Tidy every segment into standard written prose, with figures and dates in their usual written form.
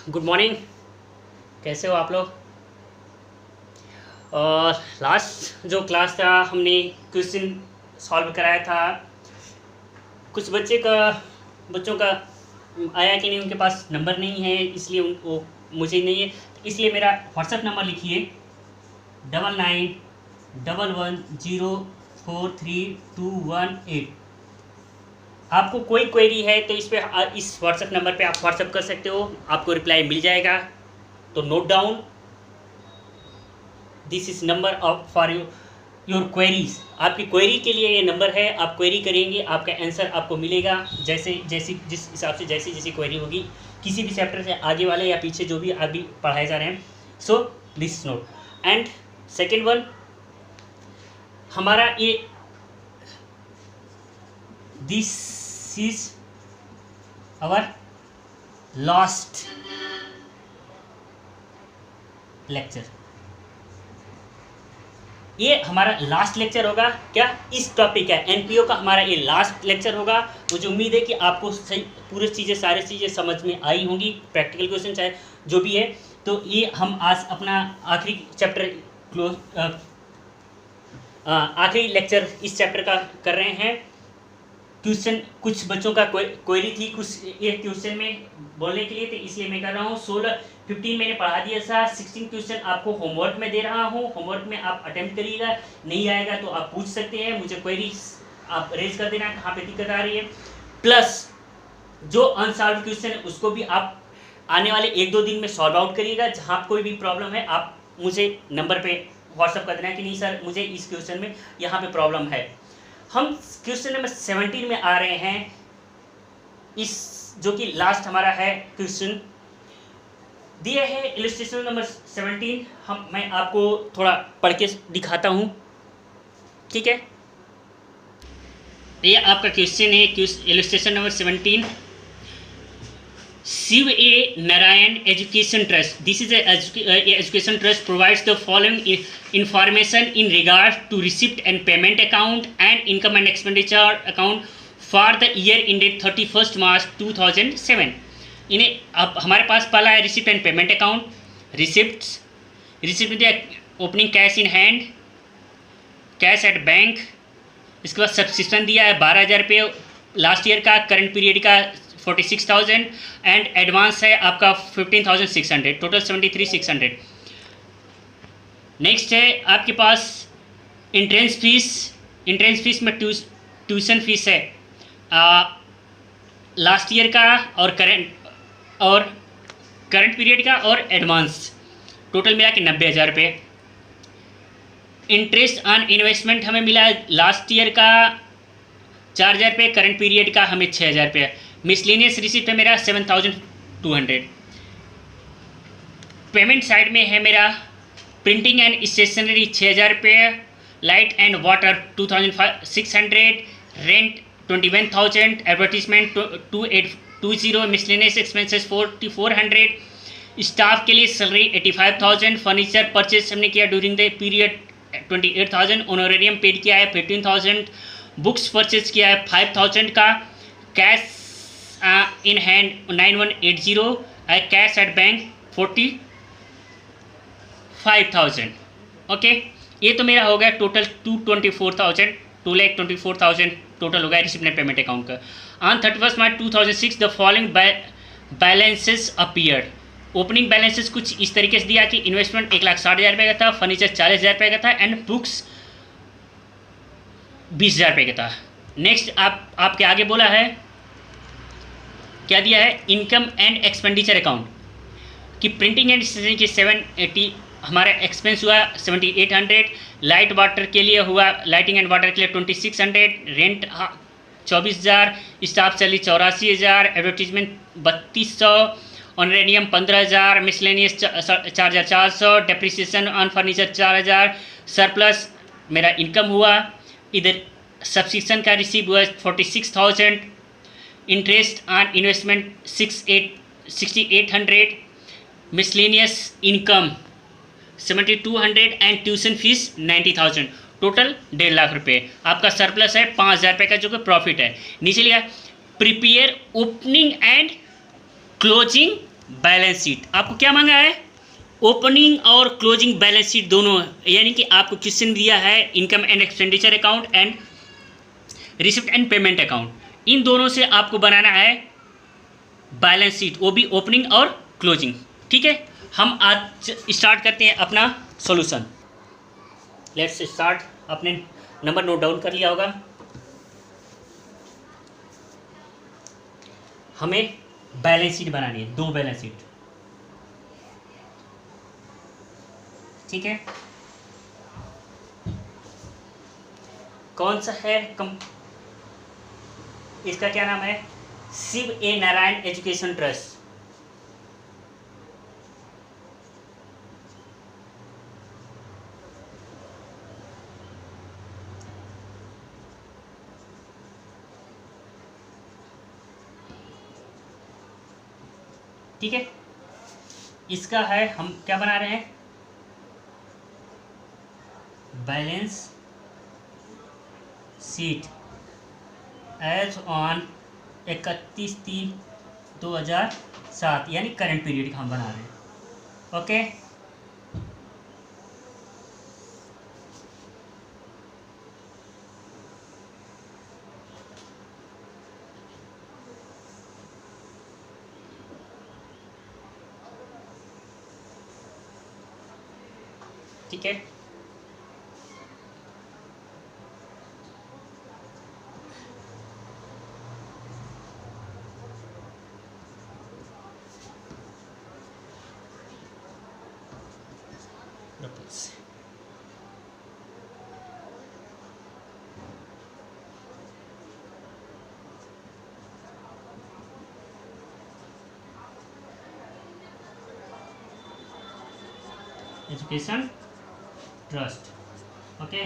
Good morning. कैसे हो आप लोग? और लास्ट जो क्लास था हमने क्वेश्चन सॉल्व कराया था। कुछ बच्चों का आया कि नहीं, उनके पास नंबर नहीं है इसलिए उनको मुझे नहीं है, इसलिए मेरा व्हाट्सएप नंबर लिखिए 9911043218। आपको कोई क्वेरी है तो इस व्हाट्सएप नंबर पे आप व्हाट्सएप कर सकते हो, आपको रिप्लाई मिल जाएगा। तो note down, this is number of for your queries. आपकी क्वेरी के लिए ये नंबर है, आप क्वेरी करेंगे, आपका आंसर आपको मिलेगा जैसे जिस हिसाब से जैसी क्वेरी होगी, किसी भी चैप्टर से आगे वाले या पीछे जो भी अभी पढ़ाए जा रहे हैं। So this note. And second one, हमारा ये this is our last lecture. ये हमारा लास्ट लेक्चर होगा क्या इस टॉपिक का, एनपीओ का हमारा ये लास्ट लेक्चर होगा। मुझे उम्मीद है कि आपको सही सारी चीज़ें समझ में आई होंगी, प्रैक्टिकल क्वेश्चन चाहे जो भी है। तो ये हम आज अपना आखिरी चैप्टर आखिरी लेक्चर इस चैप्टर का कर रहे हैं। क्वेश्चन कुछ बच्चों का क्वेरी थी कुछ ये क्वेश्चन में बोलने के लिए, तो इसलिए मैं कर रहा हूँ। 15 मैंने पढ़ा दिया था, 16 क्वेश्चन आपको होमवर्क में दे रहा हूँ। होमवर्क में आप अटेम्प्ट करिएगा, नहीं आएगा तो आप पूछ सकते हैं, मुझे क्वेरी आप रेज कर देना कहाँ पे दिक्कत आ रही है। प्लस जो अनसॉल्व क्वेश्चन है उसको भी आप आने वाले 1-2 दिन में सॉल्व आउट करिएगा। जहाँ कोई भी प्रॉब्लम है आप मुझे नंबर पर व्हाट्सअप कर देना कि नहीं सर मुझे इस क्वेश्चन में यहाँ पर प्रॉब्लम है। हम क्वेश्चन नंबर 17 में आ रहे हैं, इस जो कि लास्ट हमारा है क्वेश्चन दिया है इलस्ट्रेशन नंबर 17। मैं आपको थोड़ा पढ़ के दिखाता हूँ, ठीक है। ये आपका क्वेश्चन है, illustration number 17। Shiv A Narayan education trust, this is education trust provides the following information in regard to receipt and payment account and income and expenditure account for the year ended 31st March 2007। इन्हें अब हमारे पास पहला है receipt and payment account. Receipt में दिया opening cash in hand, cash at bank. इसके बाद subsistence दिया है 12,000 रुपये लास्ट ईयर का, करंट पीरियड का 46,000 एंड एडवांस है आपका 15,600, टोटल 73,600। नेक्स्ट है आपके पास इंट्रेंस फीस में ट्यूशन फीस है लास्ट ईयर का और करंट पीरियड का और एडवांस, टोटल मिला के 90,000 रुपये। इंटरेस्ट ऑन इन्वेस्टमेंट हमें मिला है लास्ट ईयर का 4,000 रुपये, करंट पीरियड का हमें 6,000 रुपये। मिसलेनियस रिसिप्ट है मेरा 7,200। पेमेंट साइड में है मेरा प्रिंटिंग एंड स्टेशनरी 6,000 रुपये, light and water 2,600, rent 21,000, advertisement 2,820, miscellaneous expenses 4,400, staff के लिए सैलरी 85,000, फर्नीचर परचेज हमने किया during the period 28,000, honorarium paid किया है 15,000, बुक्स परचेज किया है 5,000 का, cash in hand 9180, cash at bank 45,000। Okay, ये तो मेरा हो गया टोटल 2,24,000 टोटल हो गया रिसिप्ट एंड पेमेंट अकाउंट का। On 31 March 2006 the following balances appeared. Opening balances कुछ इस तरीके से दिया कि इन्वेस्टमेंट 1,60,000 रुपये का था, फर्नीचर 40,000 रुपये का था एंड बुक्स 20,000 रुपये का था। नेक्स्ट आपके आगे बोला है क्या दिया है, इनकम एंड एक्सपेंडिचर अकाउंट कि प्रिंटिंग एंड स्टेशनरी के 780 हमारा एक्सपेंस हुआ 7,800, लाइट वाटर के लिए हुआ लाइटिंग एंड वाटर के लिए 2,600, rent 24,000, staff salary 84,000, advertisement 3,200, ऑनरेनियम 15,000, miscellaneous 4,400, depreciation on furniture 4,000, surplus मेरा इनकम हुआ। इधर सब्सिक्शन का रिसीव हुआ 46,000, interest on investment 6,800, miscellaneous income 7,200 and tuition fees 90,000, total 1.5 lakh रुपये। आपका सरप्लस है 5,000 रुपये का जो कि प्रॉफिट है। नीचे लिखा prepare opening and closing balance sheet. आपको क्या मांगा है? ओपनिंग और क्लोजिंग बैलेंस शीट दोनों, यानी कि आपको क्वेश्चन दिया है income and expenditure account and receipt and payment account, इन दोनों से आपको बनाना है बैलेंस शीट, वो भी ओपनिंग और क्लोजिंग। ठीक है, हम आज स्टार्ट करते हैं अपना सॉल्यूशन। Let's start. आपने नंबर नोट डाउन कर लिया होगा। हमें बैलेंस शीट बनानी है, 2 बैलेंस शीट। ठीक है, कौन सा है? इसका क्या नाम है? Shiv A Narayan education trust. ठीक है, इसका है, हम क्या बना रहे हैं? बैलेंस शीट एज ऑन 31/3/2007, यानी करंट पीरियड का हम बना रहे हैं। ओके, ठीक है। Education trust. Okay,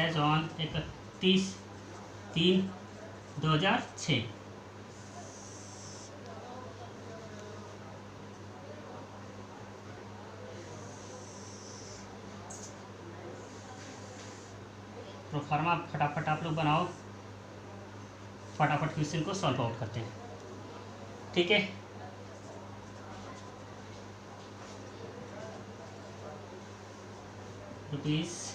as on 31/3/2006। Proforma फटाफट आप लोग बनाओ, फटाफट क्वेश्चन को सॉल्व आउट करते हैं। ठीक है, रुपीस।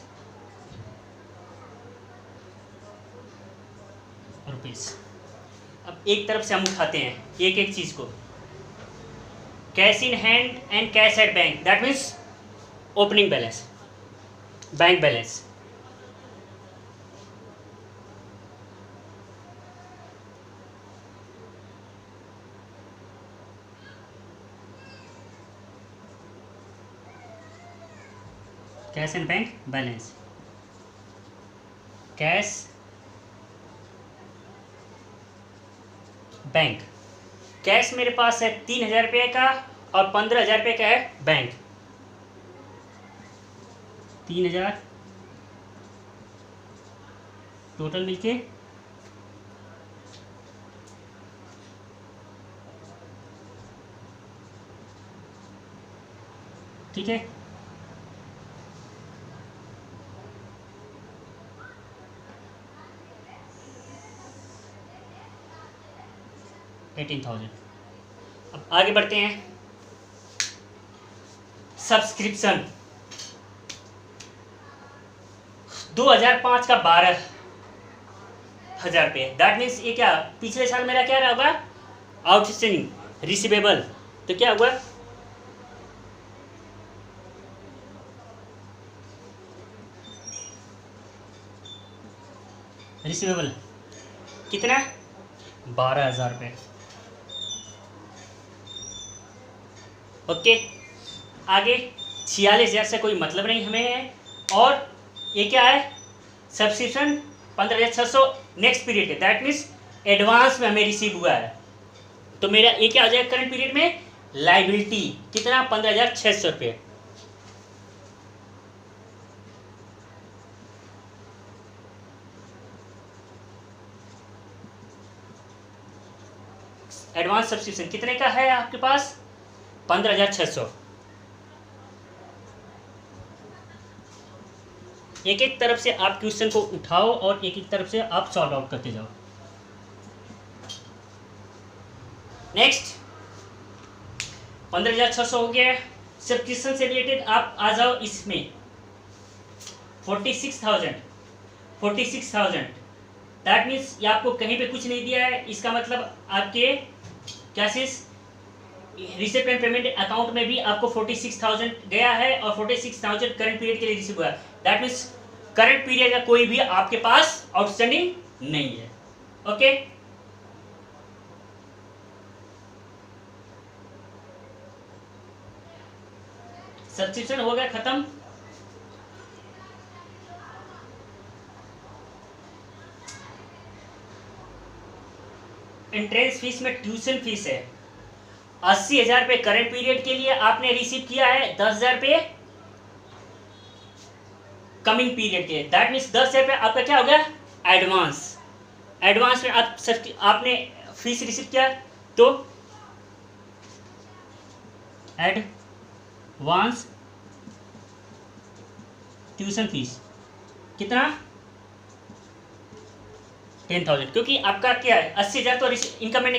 अब एक तरफ से हम उठाते हैं एक एक चीज को। Cash in hand and cash at bank, that means opening balance, bank balance. Cash and bank balance. Cash bank, cash मेरे पास है 3,000 रुपये का और 15,000 रुपये का है बैंक। 3,000 टोटल मिलके ठीक है। $18,000। अब आगे बढ़ते हैं। सब्सक्रिप्शन 2005 का 12,000 रुपये, दैट मीन्स ये क्या, पिछले साल मेरा क्या रहा होगा? Outstanding receivable. तो क्या हुआ? रिसीवेबल कितना? 12,000 रुपये। ओके, आगे 46,000 से कोई मतलब नहीं हमें। और ये क्या है? सब्सक्रिप्शन 15,600 नेक्स्ट पीरियड के, दैट मीन्स एडवांस में हमें रिसीव हुआ है। तो मेरा ये क्या हो जाएगा करंट पीरियड में? लाइबिलिटी कितना? 15,600 रुपये। एडवांस सब्सक्रिप्शन कितने का है आपके पास? 15,600। एक एक तरफ से आप क्वेश्चन को उठाओ और एक एक तरफ से आप सॉल्व आउट करते जाओ। नेक्स्ट 15,600 हो गया। सब्सक्रिप्शन से रिलेटेड आप आ जाओ इसमें 46,000 दैट मीन्स ये आपको कहीं पे कुछ नहीं दिया है, इसका मतलब आपके caches receipt and payment account में भी आपको 46,000 गया है और 46,000 करंट पीरियड के लिए रिसीव हुआ है। दैट मीन्स करंट पीरियड का कोई भी आपके पास आउटस्टैंडिंग नहीं है। ओके सब्सक्रिप्शन हो गया खत्म। एंट्रेंस फीस में ट्यूशन फीस है 80,000 रुपये करंट पीरियड के लिए आपने रिसीव किया है, 10,000 रुपये कमिंग पीरियड के। दैट मीन्स 10,000 रुपये आपका क्या हो गया एडवांस। एडवांस में आपने फीस रिसीव किया तो एडवांस ट्यूशन फीस कितना 10,000, क्योंकि आपका क्या है 80,000 तो इनकम एंड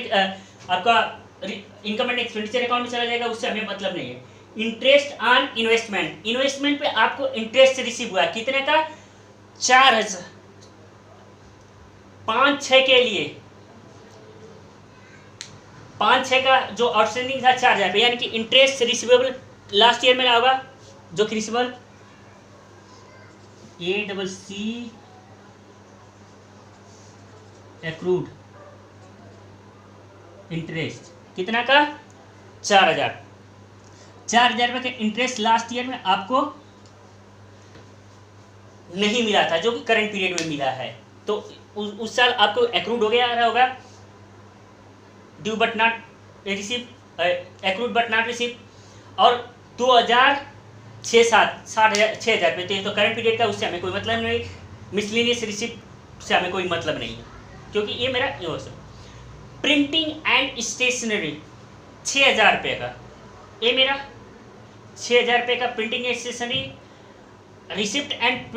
आपका इनकम एंड एक्सपेंडिचर अकाउंट में चला जाएगा, उससे हमें मतलब नहीं है। इंटरेस्ट ऑन इन्वेस्टमेंट, इन्वेस्टमेंट पे आपको इंटरेस्ट रिसीव हुआ कितने का 4,000 5-6 के लिए 5-6 का जो आउटस्टैंडिंग था 4,000 रुपये, यानी कि इंटरेस्ट रिसीवेबल लास्ट ईयर में होगा जो कि रिसीवेबल ACC एक्रूड इंटरेस्ट कितना का 4,000 रुपये का इंटरेस्ट लास्ट ईयर में आपको नहीं मिला था जो कि करंट पीरियड में मिला है, तो उस साल आपको एक्रूड हो गया रहा होगा due but not receive accrued but not receive, और 6,000 रुपये तो करंट पीरियड का, उससे हमें कोई मतलब नहीं। मिसलिनियस रिसिप्ट से हमें कोई मतलब नहीं है क्योंकि ये मेरा प्रिंटिंग एंड स्टेशनरी 6,000 रुपये का, ये मेरा 6,000 रुपये का printing and stationery. Receipt and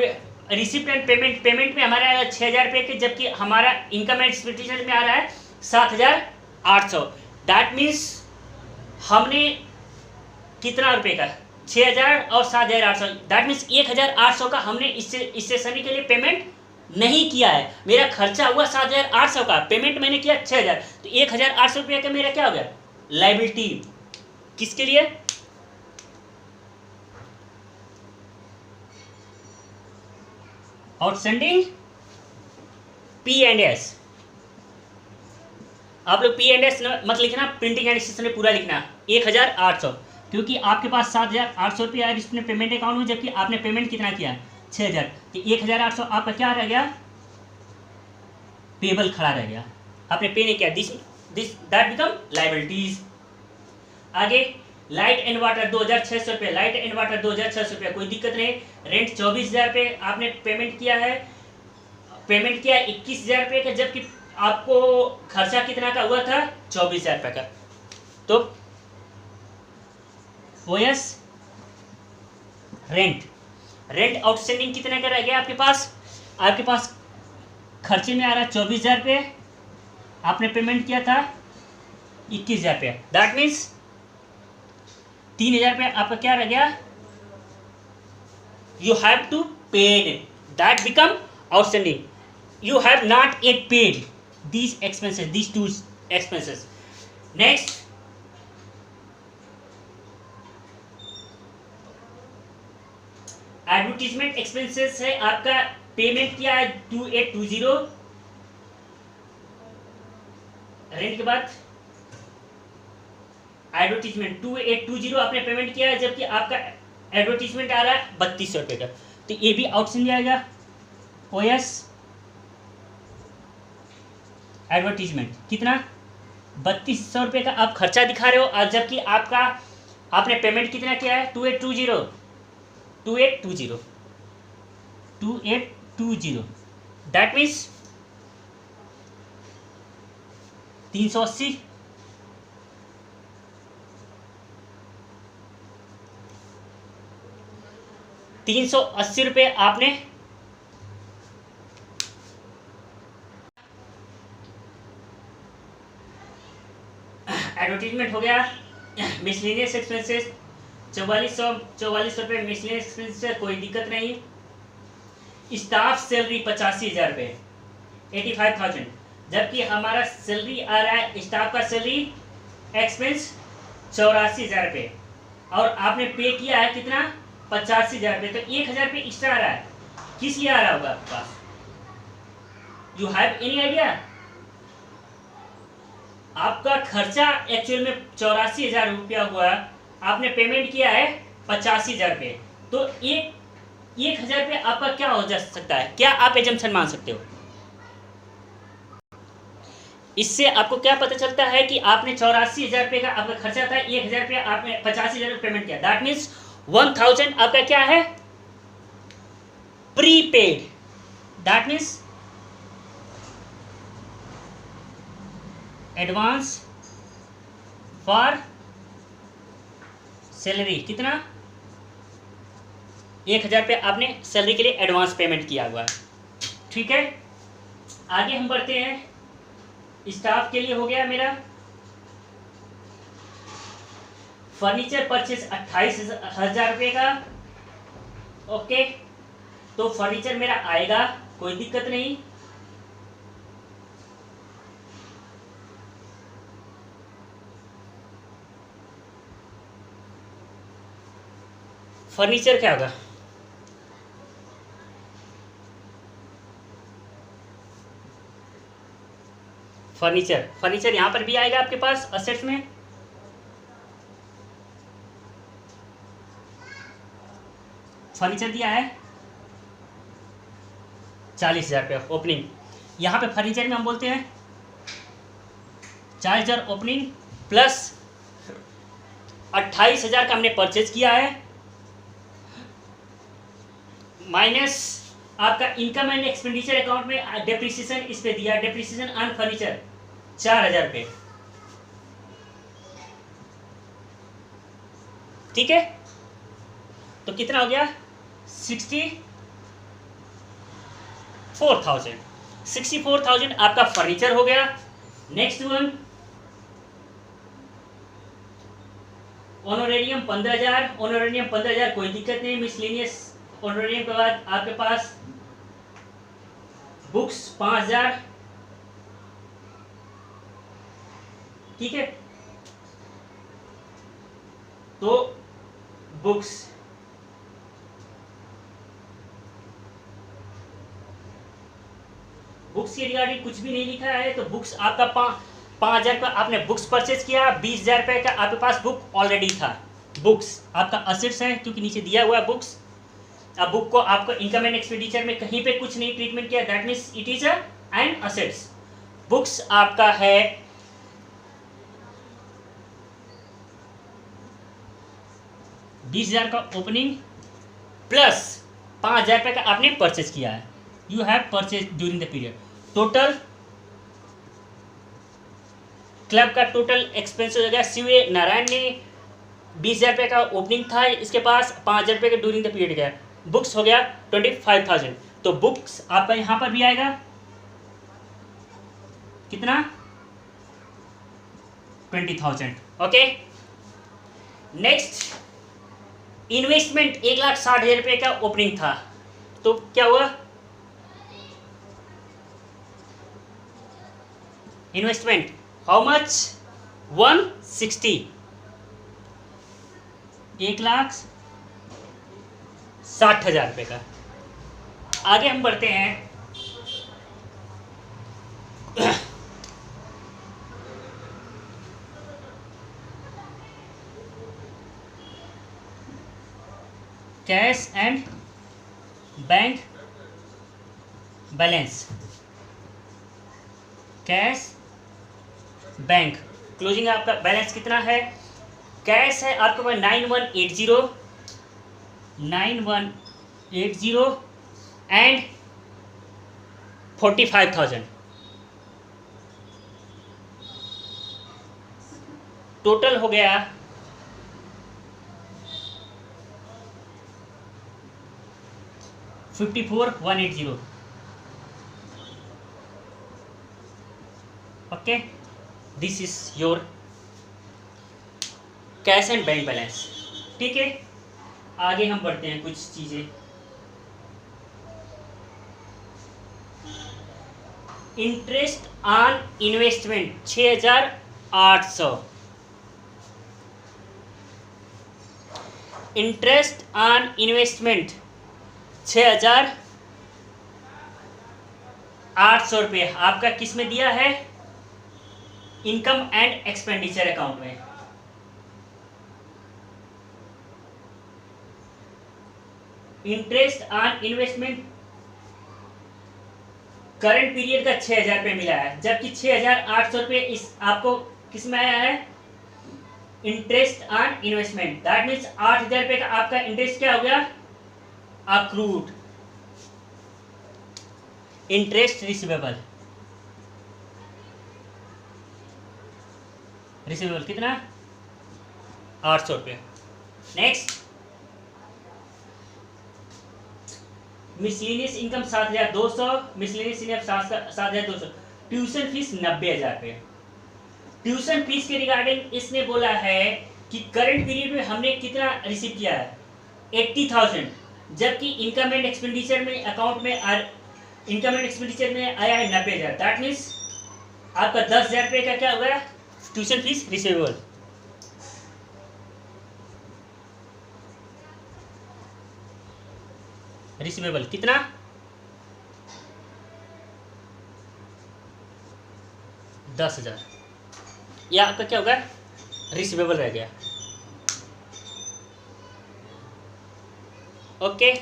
payment में हमारा 6,000 रुपये के, जबकि हमारा इनकम एंड एक्सपेंडिचर में आ रहा है 7,800। दैट मीन्स हमने कितना रुपये का 6,000 और 7,800, दैट मीन्स 1,800 का हमने स्टेशनरी के लिए पेमेंट नहीं किया है। मेरा खर्चा हुआ 7,800 का, पेमेंट मैंने किया 6,000, तो 1,800 रुपये का मेरा क्या हो गया लायबिलिटी। किसके लिए आउटस्टैंडिंग P&S। आप लोग P&S मत लिखना, प्रिंटिंग एंड स्टेशनरी पूरा लिखना 1,800, क्योंकि आपके पास 7,800 रुपये आया इसमें पेमेंट अकाउंट में, जबकि आपने पेमेंट कितना किया 6,000, तो 1,800 आपका क्या रह गया पेबल खड़ा रह गया, आपने पे नहीं किया, दिस दैट बिकम लायबिलिटीज। आगे लाइट एंड वाटर 2,600 रुपये, लाइट एंड वाटर 2,600 रुपये, कोई दिक्कत नहीं। रेंट 24,000 रुपये आपने पेमेंट किया है, पेमेंट किया 21,000 रुपये का, जबकि आपको खर्चा कितना का हुआ था 24,000 रुपये का, तो ओएस रेंट आउटस्टैंडिंग कितने का रह गया आपके पास खर्चे में आ रहा है 24,000 रुपये, आपने पेमेंट किया था 21,000 रुपये, दैट मीन्स 3,000 रुपये आपका क्या रह गया you have to paid, that become outstanding. You have not yet paid these expenses, these two expenses. Next advertisement expenses है आपका, पेमेंट किया है 2,820, रेंट के बाद एडवर्टीजमेंट 2,820 आपने पेमेंट किया है, जबकि आपका एडवर्टीजमेंट आ रहा है 3,200 रुपये का, तो ये भी आउटस्टैंडिंग जाएगा। ओएस एडवर्टीजमेंट कितना 3,200 रुपये का आप खर्चा दिखा रहे हो, और जबकि आपने पेमेंट कितना किया है 2,820 दैट मीन्स 380 380 रुपये आपने एडवर्टीजमेंट हो गया। मिसलेनियस एक्सपेंसेस 4400 रुपये मिसलेनियस एक्सपेंसेस, कोई दिक्कत नहीं। स्टाफ सैलरी 85,000 रुपये 85,000, जबकि हमारा सैलरी आ रहा है स्टाफ का सैलरी एक्सपेंस 84,000 रुपये, और आपने पे किया है कितना 85,000 रुपये, तो 1,000 रुपये एक्स्ट्रा आ रहा है। किस लिए आ रहा होगा आपके पास? You have any idea? आपका खर्चा एक्चुअल में 84,000 रुपया हुआ, आपने पेमेंट किया है 85,000 रुपये, तो 1,000 रुपये आपका क्या हो जा सकता है? क्या आप एजम्पशन मान सकते हो? इससे आपको क्या पता चलता है कि आपने 84,000 रुपये का आपका खर्चा था, 1,000 रुपया आपने 85,000 पेमेंट किया, दैट मीन्स 1,000 आपका क्या है? Prepaid. That means advance for salary. कितना? 1,000 रुपये आपने सैलरी के लिए एडवांस पेमेंट किया हुआ है। ठीक है, आगे हम बढ़ते हैं। स्टाफ के लिए हो गया मेरा। फर्नीचर परचेज 28,000 रुपये का। ओके, तो फर्नीचर मेरा आएगा, कोई दिक्कत नहीं। फर्नीचर क्या होगा? फर्नीचर यहां पर भी आएगा आपके पास असेट्स में। फर्नीचर दिया है 40,000 रुपये ओपनिंग। यहां पे फर्नीचर में हम बोलते हैं 40,000 ओपनिंग प्लस 28,000 का हमने परचेज किया है, माइनस आपका इनकम एंड एक्सपेंडिचर अकाउंट में डेप्रिसिएशन इस पे दिया, डेप्रिसिएशन ऑन फर्नीचर 4,000 रुपये। ठीक है, तो कितना हो गया? 64,000 आपका फर्नीचर हो गया। Next one honorarium 15,000। ऑनोरेरियम 15,000 कोई दिक्कत नहीं। मिसलेनियस ऑनोरेरियम के बाद आपके पास बुक्स 5,000। ठीक है, तो बुक्स के रिगार्डिंग कुछ भी नहीं लिखा है, तो बुक्स आपका 5,000 का आपने बुक्स परचेज किया, 20,000 रुपये का आपके पास बुक ऑलरेडी था। बुक्स आपका असेट्स है क्योंकि नीचे दिया हुआ है बुक्स। अब बुक को आपको इनकम एंड एक्सपेंडिचर में कहीं पे कुछ नहीं ट्रीटमेंट किया, that means it is an assets. Books आपका है 20,000 का ओपनिंग प्लस 5,000 रुपये का आपने परचेज किया है, you have purchase during the period. Total club का टोटल एक्सपेंस हो जाएगा। शिव नारायण ने 20,000 रुपये का ओपनिंग था, इसके पास 5,000 रुपये का ड्यूरिंग द पीरियड गया, बुक्स हो गया 25,000। तो बुक्स आपका यहां पर भी आएगा कितना? 20,000। ओके, नेक्स्ट इन्वेस्टमेंट 1,60,000 रुपये का ओपनिंग था, तो क्या हुआ? Investment how much? 160। 1,60,000 रुपये का। आगे हम बढ़ते हैं। Cash and bank balance. Cash bank closing आपका बैलेंस कितना है? कैश है आपके पास 9180 एंड 45,000। टोटल हो गया 54,180। Okay, this is your cash and bank balance. ठीक है, आगे हम बढ़ते हैं कुछ चीज़ें। Interest on investment 6,800। Interest on investment 6,800 रुपये आपका किस में दिया है? इनकम एंड एक्सपेंडिचर अकाउंट में। Interest on investment current period का 6,000 रुपये मिला है, जबकि 6,800 रुपये इस आपको किस में आया है? Interest on investment. That means 8,000 रुपये का आपका इंटरेस्ट क्या हो गया? Accrued interest receivable. रिसीवेबल कितना? 800 रुपये। Next, miscellaneous income 7,200, miscellaneous income 7,200। Tuition fees 90,000 रुपये। ट्यूशन फीस के रिगार्डिंग इसने बोला है कि करंट पीरियड में हमने कितना रिसीव किया है? 80,000, जबकि इनकम एंड एक्सपेंडिचर में अकाउंट में इनकम एंड एक्सपेंडिचर में आया है 90,000। दैट मीन्स आपका 10,000 रुपये का क्या हो गया? Tuition fees receivable. रिसीवेबल कितना? 10,000। यह आपका क्या होगा? रिसीवेबल रह गया। ओके,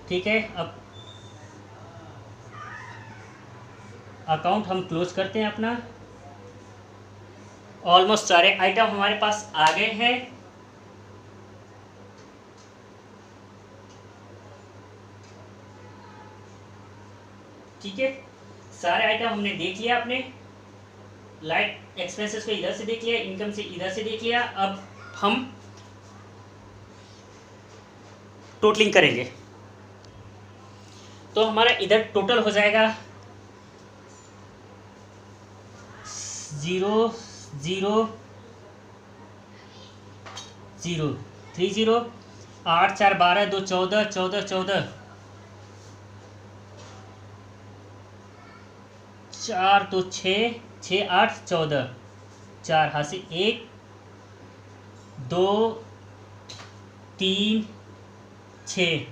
ठीक है। अब अकाउंट हम क्लोज करते हैं अपना। ऑलमोस्ट सारे आइटम हमारे पास आ गए हैं। ठीक है, सारे आइटम हमने देख लिया। आपने लाइट एक्सपेंसेस को इधर से देख लिया, इनकम से इधर से देख लिया। अब हम टोटलिंग करेंगे तो हमारा इधर टोटल हो जाएगा 0 0 0 3 0 8 4 12 2 14 14 14 4 2 6 6 8 14 4 हाथ से 1 2 3 6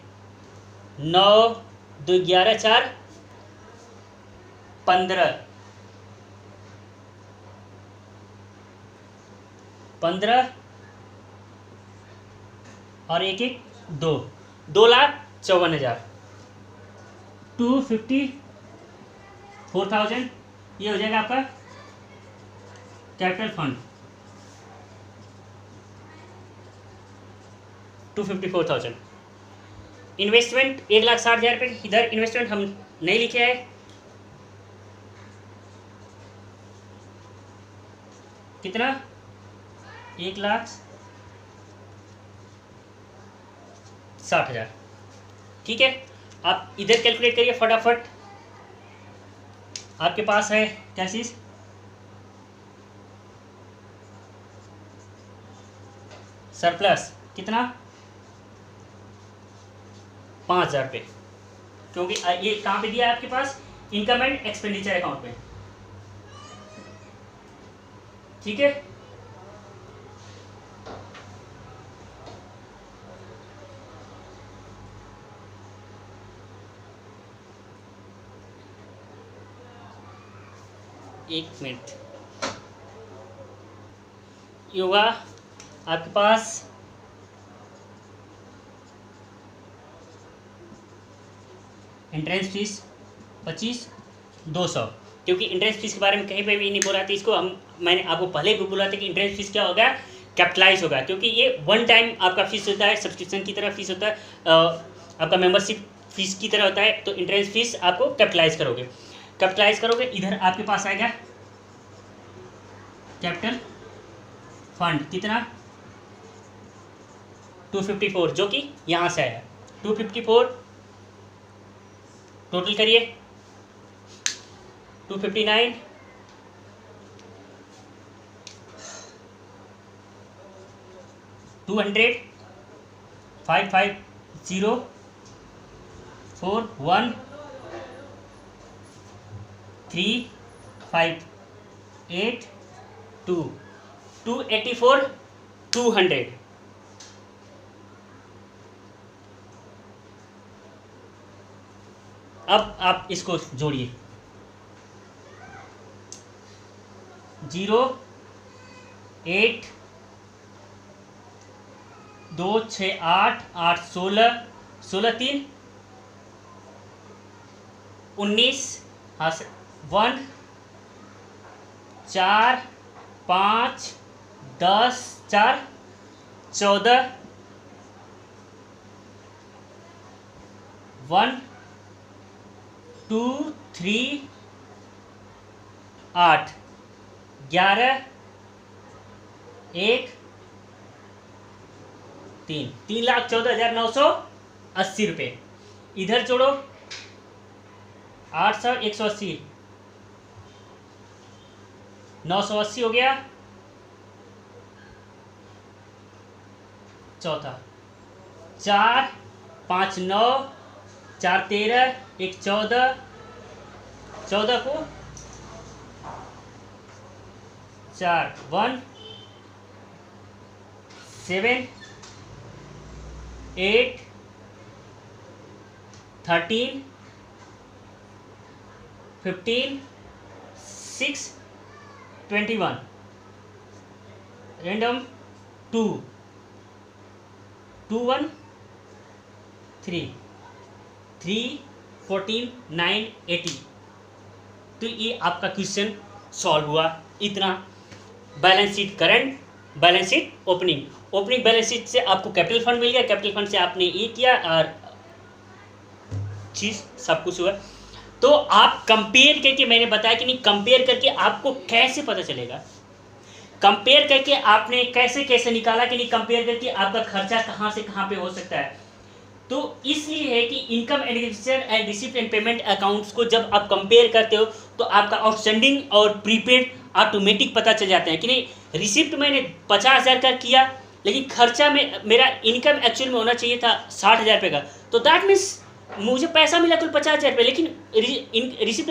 9 2 11 4 15 15 और 1 1 2 2,54,000 254,000 ये हो जाएगा आपका कैपिटल फंड। 254,000। इन्वेस्टमेंट 1,60,000 रुपये। इधर इन्वेस्टमेंट हम नहीं लिखे हैं। कितना? 1,60,000। ठीक है, आप इधर कैलकुलेट करिए फटाफट। आपके पास है क्या चीज़? सरप्लस कितना? 5,000 रुपये, क्योंकि ये कहाँ पे दिया है आपके पास? इनकम एंड एक्सपेंडिचर अकाउंट में। ठीक है, एक मिनट। ये होगा आपके पास एंट्रेंस फीस 25,200, क्योंकि एंट्रेंस फीस के बारे में कहीं पे भी नहीं बोला था इसको। मैंने आपको पहले भी बोला था कि एंट्रेंस फीस क्या होगा? कैपिटलाइज होगा, क्योंकि ये वन टाइम आपका फीस होता है, सब्सक्रिप्शन की तरह फीस होता है, आपका मेंबरशिप फीस की तरह होता है। तो एंट्रेंस फीस आपको कैपिटलाइज करोगे। इधर आपके पास आएगा कैपिटल फंड कितना? 254, जो कि यहाँ से आया 254 टोटल करिए 259 200 550 4 1 3 5 8 2 284 200। अब आप इसको जोड़िए 0 8 2 6 8 8 16 16 3 19 हाँ 1 4 5 10 4 14 1 2 3 8 11 1 3,14,980 रुपये। इधर जोड़ो 800 180 980 हो गया। चौथा 4 5 9 4 13 1 14 14 को 4 1 7 8 13 15 6 21 random 2 2 1 3 3 14 9 80। तो ये आपका क्वेश्चन सॉल्व हुआ। इतना balance sheet current, balance sheet opening, opening balance sheet से आपको कैपिटल फंड मिल गया, कैपिटल फंड से आपने ये किया और चीज़ सब कुछ हुआ। तो आप कंपेयर करके, मैंने बताया कि नहीं, कंपेयर करके आपको कैसे पता चलेगा, कंपेयर करके आपने कैसे कैसे निकाला कि नहीं, कंपेयर करके आपका खर्चा कहाँ से कहाँ पे हो सकता है। तो इसलिए है कि income and expenditure and receipt and payment accounts को जब आप कंपेयर करते हो तो आपका आउटस्टैंडिंग और प्रीपेड ऑटोमेटिक पता चल जाता है कि नहीं। रिसिप्ट मैंने 50,000 का किया, लेकिन खर्चा में मेरा इनकम एक्चुअल में होना चाहिए था 60,000 रुपये का, तो दैट मीन्स मुझे पैसा मिला कुल 50,000 रुपये, लेकिन रिसिप्ट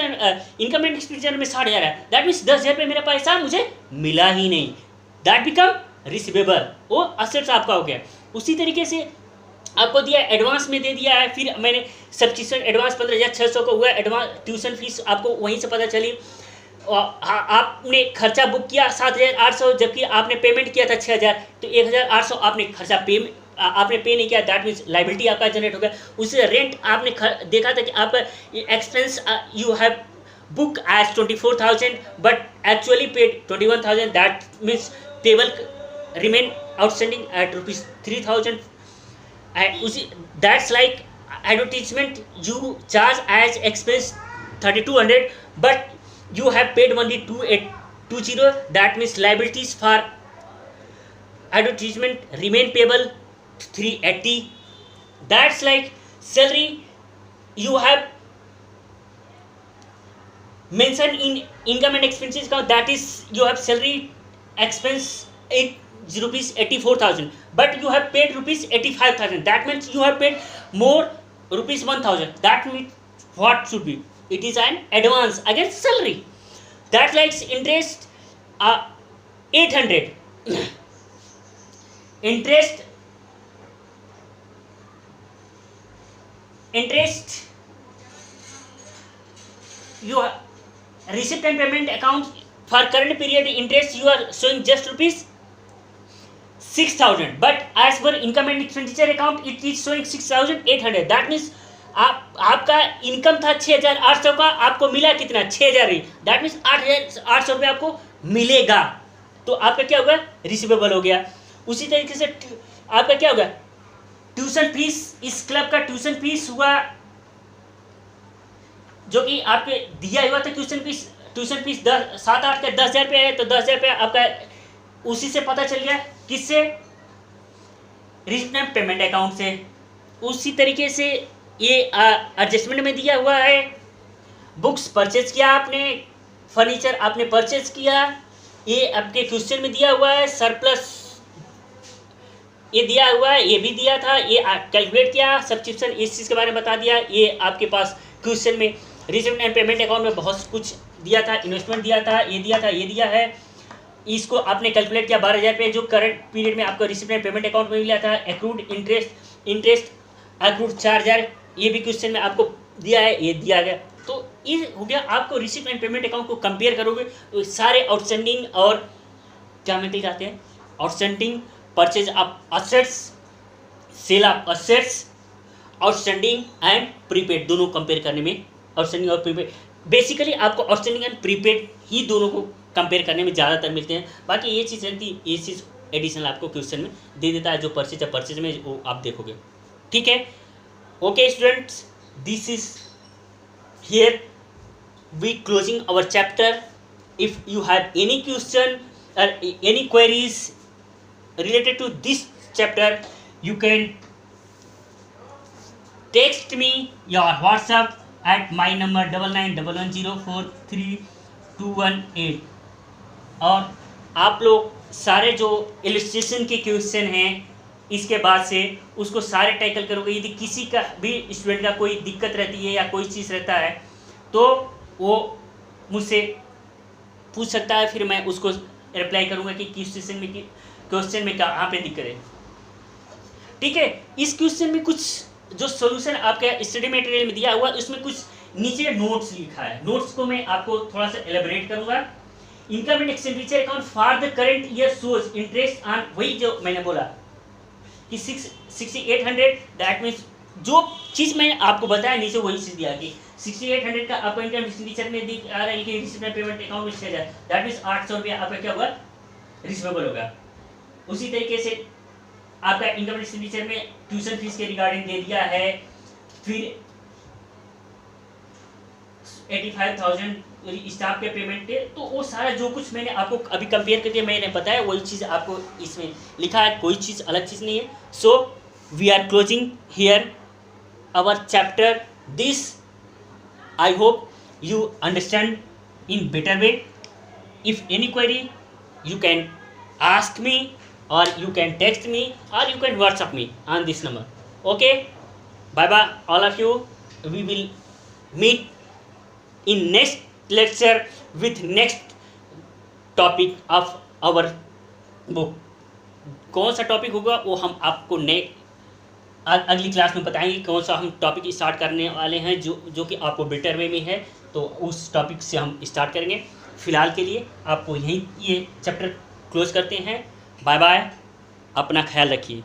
इनकम एंड एक्सपेंडिचर में 60,000 है, दैट मीन्स 10,000 रुपये मेरा पैसा मुझे मिला ही नहीं, दैट बिकम रिसीवेबल, वो असेट्स आपका हो गया। उसी तरीके से आपको दिया एडवांस में दे दिया है, फिर मैंने सब्सक्रिप्शन एडवांस 15,600 का हुआ, एडवांस ट्यूशन फीस आपको वहीं से पता चली। आपने खर्चा बुक किया 7,800, जबकि आपने पेमेंट किया था 6,000, तो 1,800 आपने खर्चा आपने पे नहीं किया, दैट मीन्स लाइबिलिटी आपका जनरेट हो गया। उससे रेंट आपने देखा था कि आपका expense you have book as 24,000 but actually paid 21,000, that means payable remain outstanding at ₹3,000। and that's like advertisement you charge as expense 3,200 but you have paid only 2,820, that means liabilities for advertisement remain payable 380. That's like salary you have mentioned in income and expenses account, that is you have salary expense rupees 84,000 but you have paid rupees 85,000, that means you have paid more rupees 1,000, that means what should be, it is an advance against salary. That likes interest 800 interest you are receipt and payment account for current period interest you are showing just rupees 6,000 but as per income and expenditure account it is showing 6,800, that means आपका income था 6,800 का, आपको मिला कितना 6,000 ही, that means 8,800 रुपये आपको मिलेगा, तो आपका क्या होगा रिसीवेबल हो गया। उसी तरीके से आपका क्या होगा ट्यूशन फीस, इस क्लब का ट्यूशन फीस हुआ जो कि आपके दिया हुआ था, ट्यूशन फीस 7-8 का 10,000 रुपये है, तो 10,000 रुपये आपका उसी से पता चल गया, किससे रिसिप्ट एंड पेमेंट अकाउंट से। उसी तरीके से ये एडजस्टमेंट में दिया हुआ है। बुक्स परचेज किया आपने, फर्नीचर आपने परचेज किया, ये आपके क्वेश्चन में दिया हुआ है। सरप्लस ये दिया हुआ है, ये भी दिया था, ये कैलकुलेट किया, सब्सक्रिप्शन इस चीज़ के बारे में बता दिया। ये आपके पास क्वेश्चन में रिसीव्ड एंड पेमेंट अकाउंट में बहुत कुछ दिया था, इन्वेस्टमेंट दिया था, ये दिया था, ये दिया है। इसको आपने कैलकुलेट किया 12,000 पे, जो करंट पीरियड में आपको रिसीव्ड एंड पेमेंट अकाउंट में मिला था। एक्रूड इंटरेस्ट एक्रूड 4,000, ये भी क्वेश्चन में आपको दिया है, ये दिया गया। तो ये हो गया। आपको रिसीव्ड एंड पेमेंट अकाउंट को कंपेयर करोगे तो सारे आउटस्टैंडिंग और क्या निकल जाते हैं, outstanding, purchase of assets, sale of assets, outstanding and prepaid, दोनों कंपेयर करने में आउटस्टैंडिंग और प्रीपेड, बेसिकली आपको आउटस्टैंडिंग एंड प्रीपेड ही दोनों को कंपेयर करने में ज़्यादातर मिलते हैं। बाकी ये चीज़ रहती है, ये चीज़ एडिशनल आपको क्वेश्चन में दे देता है, जो परचेज है परचेज में वो आप देखोगे। ठीक है, okay students, this is here we closing our chapter. If you have any question or any queries related to this chapter, you can text me your WhatsApp at my number 9911043218। और आप लोग सारे जो इलस्ट्रेशन के question हैं इसके बाद से उसको सारे टैकल करोगे। यदि किसी का भी स्टूडेंट का कोई दिक्कत रहती है या कोई चीज़ रहता है तो वो मुझसे पूछ सकता है, फिर मैं उसको रिप्लाई करूंगा कि किस क्वेश्चन में कहाँ पे दिक्कत है। ठीक है, इस क्वेश्चन में कुछ जो सॉल्यूशन आपके स्टडी मटेरियल में दिया हुआ है उसमें कुछ नीचे नोट्स लिखा है, नोट्स को मैं आपको थोड़ा सा एलेबरेट करूंगा। Income and expenditure account for the current year shows interest on, वही जो मैंने बोला कि 6800, दैट मीन्स जो चीज़ मैंने आपको बताया नीचे वही चीज़ दिया कि 6800 का आपको इनकम एक्सपेंडिचर में दिख आ रहा है कि रिसीव्ड पेमेंट अकाउंट में 6,000, दैट मीन्स 800 रुपया आपका क्या होगा, रिसीवेबल होगा। उसी तरीके से आपका इनकम एक्सपेंडिचर में ट्यूशन फीस के रिगार्डिंग दे दिया है, फिर 85,000 स्टाफ के पेमेंट है। तो वो सारा जो कुछ मैंने आपको अभी कंपेयर करके मैंने बताया वही चीज़ आपको इसमें लिखा है, कोई चीज़ अलग चीज़ नहीं है। So we are closing here our chapter. This I hope you understand in better way. If any query you can ask me or you can text me or you can WhatsApp me on this number. Okay, bye bye all of you. We will meet in next lecture with next topic of our book. कौन सा topic होगा वो हम आपको अगली class में बताएंगे कौन सा हम टॉपिक स्टार्ट करने वाले हैं जो कि आपको बेटर वे में है, तो उस टॉपिक से हम स्टार्ट करेंगे। फ़िलहाल के लिए आपको यहीं ये चैप्टर क्लोज करते हैं। बाय बाय, अपना ख्याल रखिए।